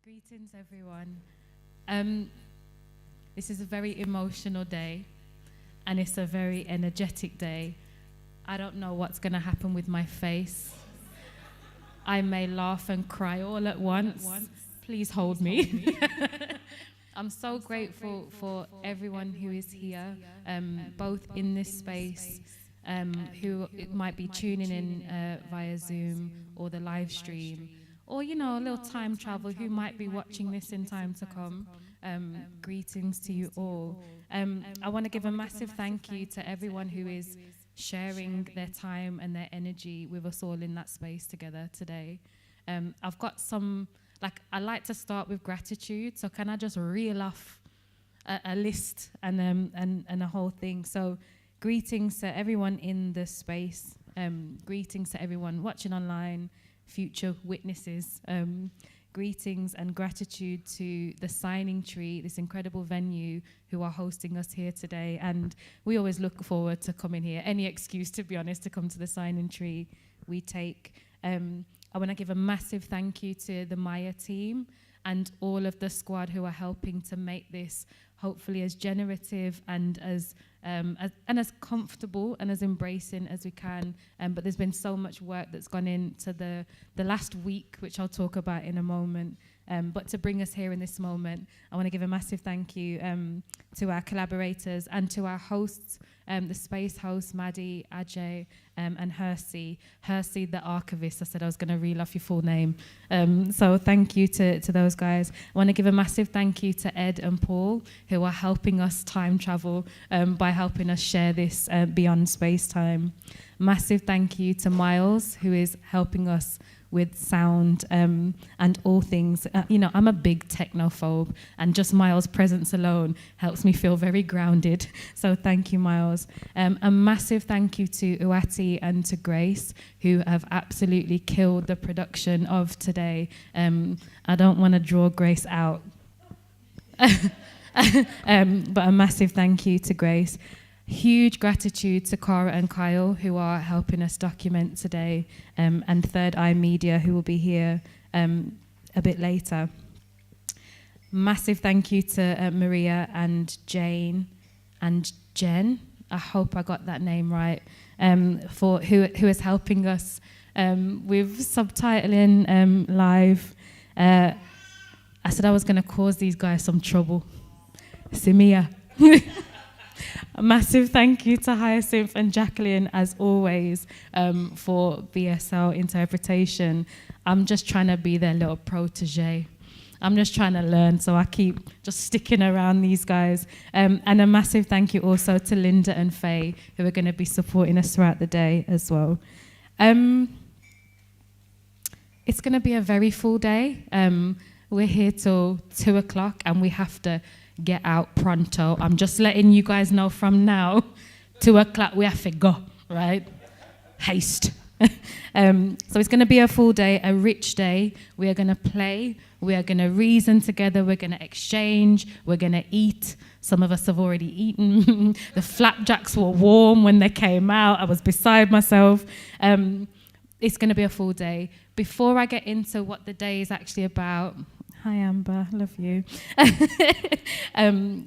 Greetings, everyone. This is a very emotional day, and it's a very energetic day. I don't know what's going to happen with my face. I may laugh and cry all at once. Please hold me. I'm so grateful for everyone who is here, both in this space, who might be tuning in via Zoom or the live stream, or, you know, a little time travel who might be watching this in time to come. Greetings to you all. I want to give a massive thank you to everyone who is sharing their time and their energy with us all in that space together today. I've got some, I like to start with gratitude, so can I just reel off a list and a whole thing? So greetings to everyone in the space, greetings to everyone watching online, future witnesses, greetings and gratitude to the Signing Tree, this incredible venue who are hosting us here today. And we always look forward to coming here. Any excuse, to be honest, to come to the Signing Tree we take. I want to give a massive thank you to the Maya team and all of the squad who are helping to make this hopefully as generative and as comfortable and as embracing as we can. But there's been so much work that's gone into the last week, which I'll talk about in a moment. But to bring us here in this moment, I want to give a massive thank you to our collaborators and to our hosts, the space hosts, Maddie, Ajay, and Hersey, the archivist. I said I was going to reel off your full name. So thank you to those guys. I want to give a massive thank you to Ed and Paul, who are helping us time travel by helping us share this beyond space-time. Massive thank you to Miles, who is helping us with sound and all things. I'm a big technophobe, and just Miles' presence alone helps me feel very grounded. So thank you, Miles. A massive thank you to Uati and to Grace, who have absolutely killed the production of today. I don't want to draw Grace out. But a massive thank you to Grace. Huge gratitude to Cara and Kyle, who are helping us document today, and Third Eye Media, who will be here a bit later. Massive thank you to Maria and Jane and Jen. I hope I got that name right. For who is helping us with subtitling live. I said I was going to cause these guys some trouble. Simia. A massive thank you to Hyacinth and Jacqueline, as always, for BSL interpretation. I'm just trying to be their little protege. I'm just trying to learn, so I keep just sticking around these guys. And a massive thank you also to Linda and Faye, who are going to be supporting us throughout the day as well. It's going to be a very full day. We're here till 2 o'clock, and we have to get out pronto. I'm just letting you guys know from now, 2 o'clock we have to go, right? Haste. So it's going to be a full day, a rich day. We are going to play. We are going to reason together. We're going to exchange. We're going to eat. Some of us have already eaten. The flapjacks were warm when they came out. I was beside myself. It's going to be a full day. Before I get into what the day is actually about, hi, Amber. Love you.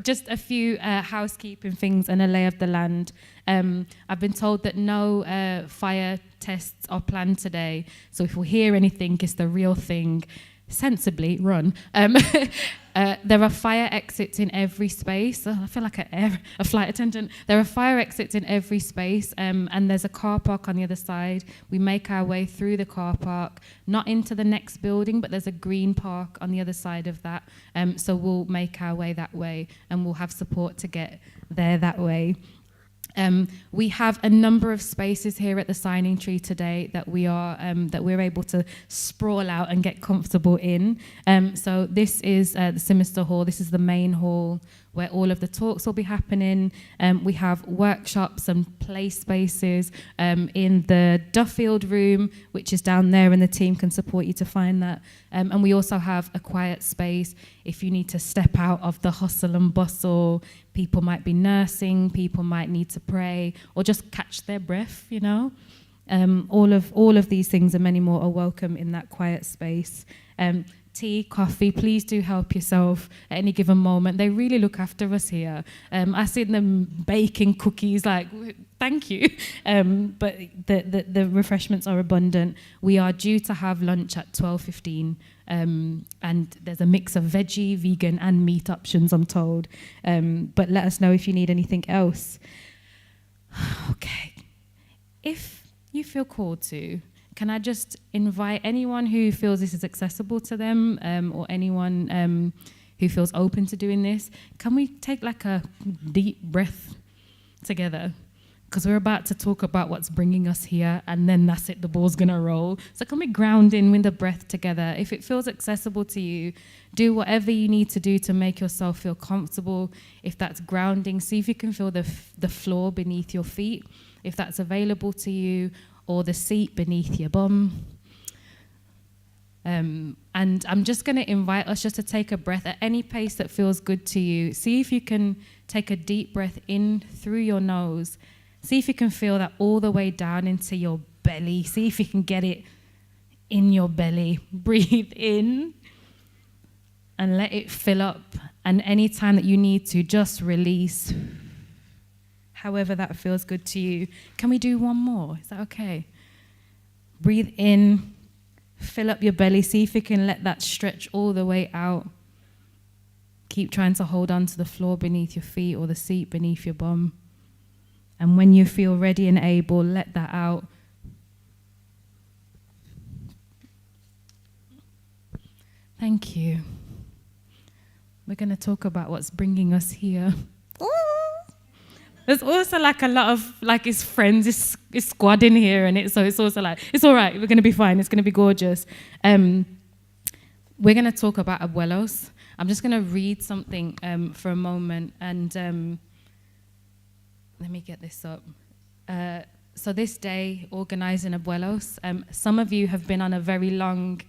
Just a few housekeeping things and a lay of the land. I've been told that no fire tests are planned today. So if we hear anything, it's the real thing. Sensibly run. There are fire exits in every space. I feel like a flight attendant. There are fire exits in every space, and there's a car park on the other side. We make our way through the car park, not into the next building, but there's a green park on the other side of that. So we'll make our way that way, and we'll have support to get there that way. We have a number of spaces here at the Signing Tree today that we're able to sprawl out and get comfortable in. So this is the Simister Hall. This is the main hall where all of the talks will be happening. We have workshops and play spaces in the Duffield room, which is down there, and the team can support you to find that. And we also have a quiet space if you need to step out of the hustle and bustle. People might be nursing, people might need to pray, or just catch their breath, All of these things and many more are welcome in that quiet space. Tea, coffee, please do help yourself at any given moment. They really look after us here. I see them baking cookies, like, thank you. But the refreshments are abundant. We are due to have lunch at 12:15, and there's a mix of veggie, vegan, and meat options, I'm told. But let us know if you need anything else. Okay. If you feel called to, can I just invite anyone who feels this is accessible to them, or anyone who feels open to doing this, can we take like a deep breath together? Because we're about to talk about what's bringing us here, and then that's it, the ball's gonna roll. So can we ground in with the breath together? If it feels accessible to you, do whatever you need to do to make yourself feel comfortable. If that's grounding, see if you can feel the floor beneath your feet, if that's available to you, or the seat beneath your bum. And I'm just going to invite us just to take a breath at any pace that feels good to you. See if you can take a deep breath in through your nose. See if you can feel that all the way down into your belly. See if you can get it in your belly. Breathe in and let it fill up. And any time that you need to, just release. However that feels good to you. Can we do one more? Is that okay? Breathe in, fill up your belly. See if you can let that stretch all the way out. Keep trying to hold on to the floor beneath your feet or the seat beneath your bum. And when you feel ready and able, let that out. Thank you. We're going to talk about what's bringing us here. There's also like a lot of like his friends, his squad in here, and so it's also like, it's all right, we're going to be fine, it's going to be gorgeous. We're going to talk about abuelos. I'm just going to read something for a moment, and let me get this up. So this day, Organising ABUELOS, some of you have been on a very long,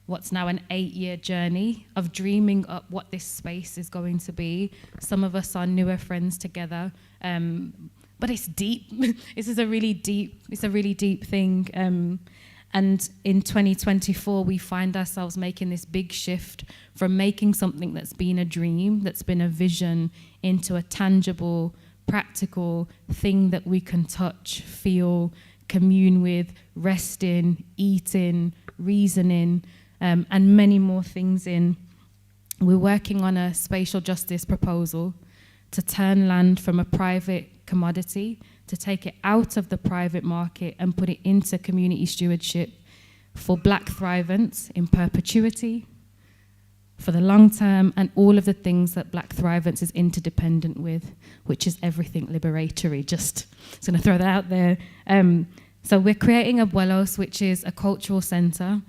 what's now an 8-year journey of dreaming up what this space is going to be. Some of us are newer friends together, but it's deep. This is a really deep thing. And in 2024, we find ourselves making this big shift from making something that's been a dream, that's been a vision, into a tangible, practical thing that we can touch, feel, commune with, rest in, eat in, reason in, and many more things in. We're working on a spatial justice proposal to turn land from a private commodity, to take it out of the private market and put it into community stewardship for Black thrivance in perpetuity, for the long term, and all of the things that Black thrivance is interdependent with, which is everything liberatory. Just going to throw that out there. So we're creating Abuelos, which is a cultural centre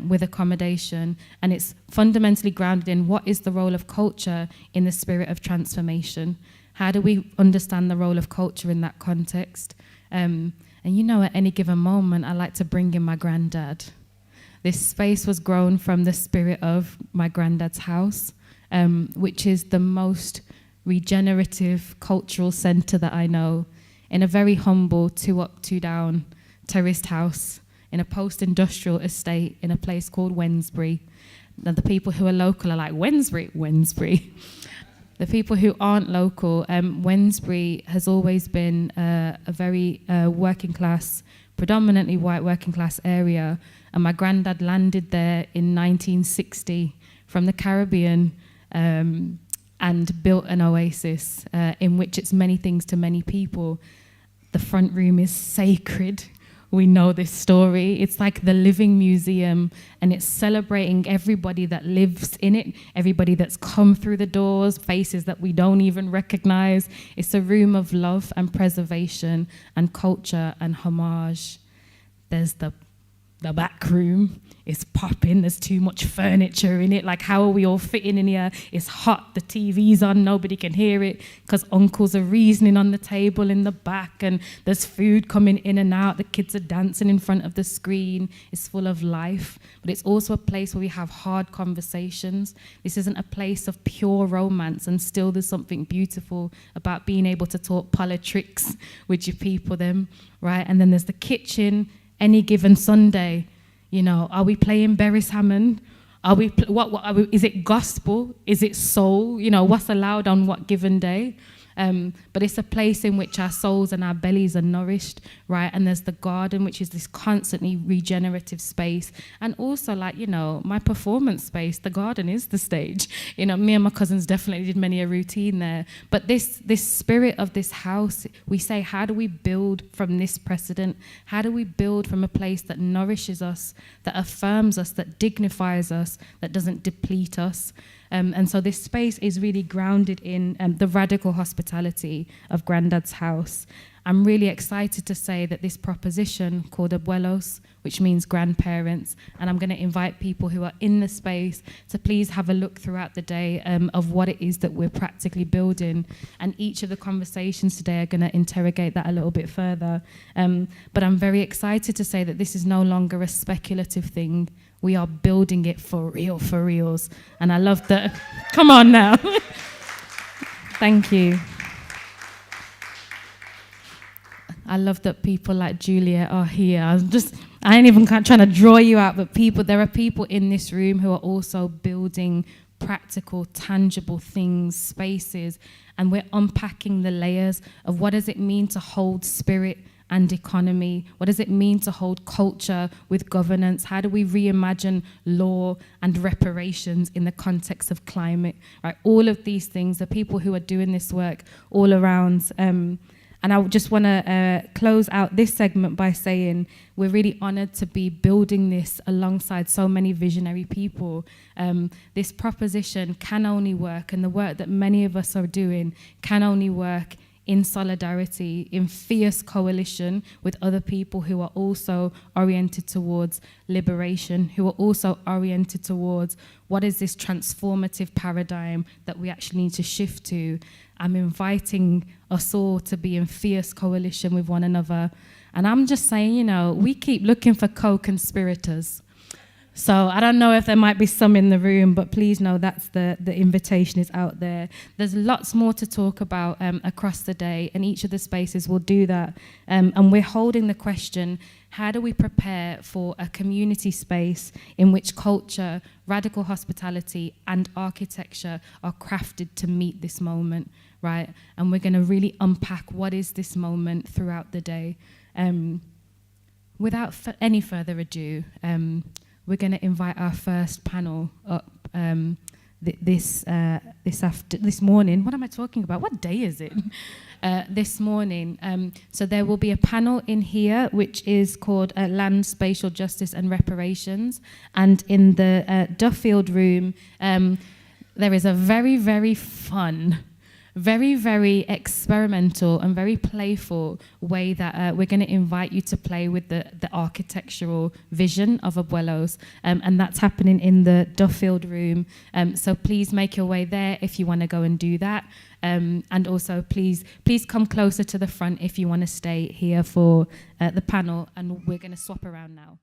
with accommodation, and it's fundamentally grounded in what is the role of culture in the spirit of transformation. How do we understand the role of culture in that context? And you know, at any given moment, I like to bring in my granddad. This space was grown from the spirit of my granddad's house, which is the most regenerative cultural centre that I know, in a very humble 2 up, 2 down terraced house in a post-industrial estate in a place called Wednesbury. Now, the people who are local are like, Wednesbury. The people who aren't local, Wednesbury has always been a very working class, predominantly white working class area. And my granddad landed there in 1960 from the Caribbean and built an oasis in which it's many things to many people. The front room is sacred. We know this story. It's like the living museum, and it's celebrating everybody that lives in it, everybody that's come through the doors, faces that we don't even recognize. It's a room of love and preservation and culture and homage. There's the back room. It's popping. There's too much furniture in it. Like, how are we all fitting in here? It's hot. The TV's on. Nobody can hear it because uncles are reasoning on the table in the back, and there's food coming in and out. The kids are dancing in front of the screen. It's full of life, but it's also a place where we have hard conversations. This isn't a place of pure romance, and still there's something beautiful about being able to talk politics with your people then, right? And then there's the kitchen. Any given Sunday, you know, are we playing Beres Hammond? Are we? What are we, is it gospel? Is it soul? You know, what's allowed on what given day? But it's a place in which our souls and our bellies are nourished, right? And there's the garden, which is this constantly regenerative space. And also, like, you know, my performance space, the garden is the stage. You know, me and my cousins definitely did many a routine there. But this spirit of this house, we say, how do we build from this precedent? How do we build from a place that nourishes us, that affirms us, that dignifies us, that doesn't deplete us? And so this space is really grounded in the radical hospitality of Grandad's house. I'm really excited to say that this proposition called Abuelos, which means grandparents, and I'm going to invite people who are in the space to please have a look throughout the day of what it is that we're practically building. And each of the conversations today are going to interrogate that a little bit further. But I'm very excited to say that this is no longer a speculative thing. We are building it for real, for reals. And I love that. Come on now. Thank you. I love that people like Juliet are here. I ain't even trying to draw you out, but there are people in this room who are also building practical, tangible things, spaces, and we're unpacking the layers of what does it mean to hold spirit and economy? What does it mean to hold culture with governance? How do we reimagine law and reparations in the context of climate? Right, all of these things, the people who are doing this work all around. And I just want to close out this segment by saying we're really honored to be building this alongside so many visionary people. This proposition can only work, and the work that many of us are doing can only work in solidarity, in fierce coalition with other people who are also oriented towards liberation, who are also oriented towards what is this transformative paradigm that we actually need to shift to. I'm inviting us all to be in fierce coalition with one another. And I'm just saying, you know, we keep looking for co-conspirators. So I don't know if there might be some in the room, but please know that's the invitation is out there. There's lots more to talk about across the day, and each of the spaces will do that. And we're holding the question, how do we prepare for a community space in which culture, radical hospitality, and architecture are crafted to meet this moment, right? And we're going to really unpack what is this moment throughout the day. Without any further ado, we're going to invite our first panel up this morning. What am I talking about? What day is it? This morning. So there will be a panel in here which is called Land, Spatial Justice and Reparations. And in the Duffield room, there is a very, very fun, very, very experimental and very playful way that we're going to invite you to play with the architectural vision of Abuelos, and that's happening in the Duffield room. So please make your way there if you want to go and do that. And also please come closer to the front if you want to stay here for the panel, and we're going to swap around now.